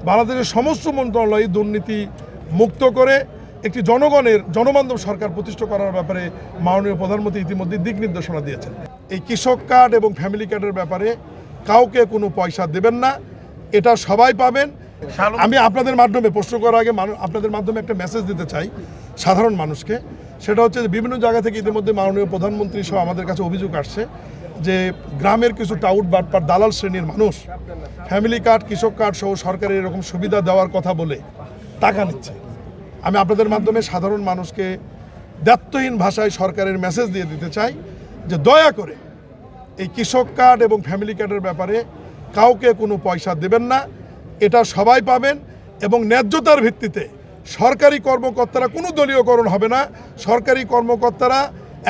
বাংলাদেশের সমস্ত মন্ত্রণালয় দুর্নীতি মুক্ত করে একটি জনবান্ধব সরকার প্রতিষ্ঠা করার ব্যাপারে মাননীয় প্রধানমন্ত্রী ইতিমধ্যে দিক নির্দেশনা দিয়েছেন। এই কৃষক কার্ড এবং ফ্যামিলি কার্ডের ব্যাপারে কাউকে কোনো পয়সা দেবেন না, এটা সবাই পাবেন। আমি আপনাদের মাধ্যমে প্রশ্ন করার আগে আপনাদের মাধ্যমে একটা মেসেজ দিতে চাই সাধারণ মানুষকে। সেটা হচ্ছে যে বিভিন্ন জায়গা থেকে ইতিমধ্যে মাননীয় প্রধানমন্ত্রী সহ আমাদের কাছে অভিযোগ আসছে যে গ্রামের কিছু টাউট বাটপার দালাল শ্রেণীর মানুষ ফ্যামিলি কার্ড, কৃষক কার্ড সহ সরকারের এরকম সুবিধা দেওয়ার কথা বলে টাকা নিচ্ছে। আমি আপনাদের মাধ্যমে সাধারণ মানুষকে দায়িত্বহীন ভাষায় সরকারের মেসেজ দিয়ে দিতে চাই যে দয়া করে এই কৃষক কার্ড এবং ফ্যামিলি কার্ডের ব্যাপারে কাউকে কোনো পয়সা দেবেন না, এটা সবাই পাবেন। এবং ন্যায্যতার ভিত্তিতে সরকারি কর্মকর্তারা কোনো দলীয়করণ হবে না, সরকারি কর্মকর্তারা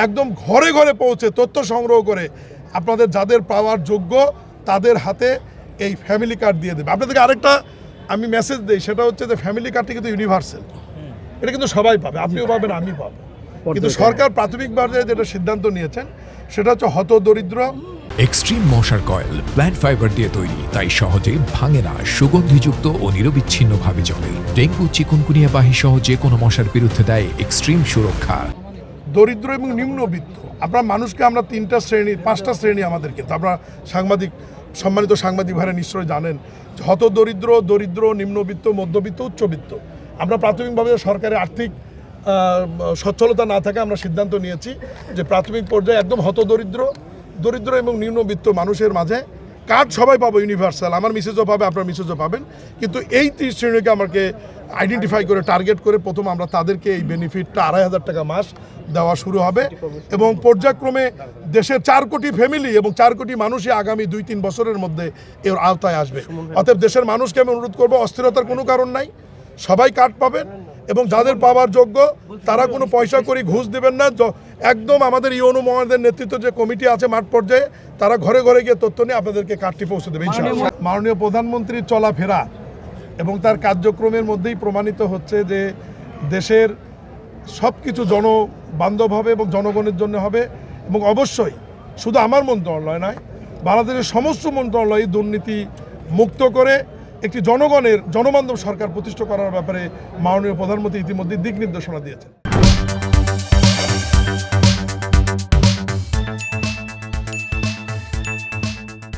একদম ঘরে ঘরে পৌঁছে তথ্য সংগ্রহ করে আপনাদের যাদের পাওয়ার যোগ্য তাদের হাতে এই ফ্যামিলি কার্ড দিয়ে দেবে। আপনাদেরকে আরেকটা আমি মেসেজ দিই, সেটা হচ্ছে যে ফ্যামিলি কার্ডটি কিন্তু ইউনিভার্সাল, এটা কিন্তু সবাই পাবে, আপনিও পাবেন, আমি পাবো। কিন্তু সরকার প্রাথমিকভাবে যেটা সিদ্ধান্ত নিয়েছেন সেটা হচ্ছে হতদরিদ্র। এক্সট্রিম মশার কয়েল প্ল্যান্ট ফাইবার দিয়ে তৈরি, তাই সহজে ভাঙে না, সুগন্ধিযুক্ত ও নিরবিচ্ছিন্নভাবে জ্বলে। ডেঙ্গু, চিকুনগুনিয়া বাহি সহ যে কোনো মশার বিরুদ্ধে দেয় এক্সট্রিম সুরক্ষা। দরিদ্র এবং নিম্নবিত্ত আপনার মানুষকে আমরা পাঁচটা শ্রেণী আমাদের, কিন্তু আপনারা সম্মানিত সাংবাদিক ভাইরা নিশ্চয়ই জানেন যে হতদরিদ্র, দরিদ্র, নিম্নবিত্ত, মধ্যবিত্ত, উচ্চবিত্ত। আমরা প্রাথমিকভাবে সরকারের আর্থিক সচ্ছলতা না থাকে আমরা সিদ্ধান্ত নিয়েছি যে প্রাথমিক পর্যায়ে একদম দরিদ্র এবং নিম্নবিত্ত মানুষের মাঝে কার্ড সবাই পাবো ইউনিভার্সাল, আমার মিসেজও পাবে, আপনার মিসেজও পাবেন। কিন্তু এই 30 শ্রেণীকে আমাকে আইডেন্টিফাই করে টার্গেট করে প্রথম আমরা তাদেরকে এই বেনিফিটটা 2500 টাকা মাস দেওয়া শুরু হবে এবং পর্যায়ক্রমে দেশের 4 কোটি ফ্যামিলি এবং 4 কোটি মানুষই আগামী 2-3 বছরের মধ্যে এর আওতায় আসবে। অতএব দেশের মানুষকে আমি অনুরোধ করবো, অস্থিরতার কোনো কারণ নাই, সবাই কার্ড পাবেন এবং যাদের পাওয়ার যোগ্য তারা কোনো পয়সা করে ঘুষ দেবেন না। একদম আমাদের ইউনো মহাদের নেতৃত্ব যে কমিটি আছে মাঠ পর্যায়ে, তারা ঘরে ঘরে গিয়ে তথ্য নিয়ে আপনাদেরকে কার্ডটি পৌঁছে দেবে ইনশাআল্লাহ। মাননীয় প্রধানমন্ত্রীর চলাফেরা এবং তার কার্যক্রমের মধ্যেই প্রমাণিত হচ্ছে যে দেশের সব কিছু জনবান্ধব হবে এবং জনগণের জন্য হবে। এবং অবশ্যই শুধু আমার মন্ত্রণালয় নয়, বাংলাদেশের সমস্ত মন্ত্রণালয় দুর্নীতি মুক্ত করে একটি জনবান্ধব সরকার প্রতিষ্ঠা করার ব্যাপারে মাননীয় প্রধানমন্ত্রী ইতিমধ্যে দিক নির্দেশনা দিয়েছেন।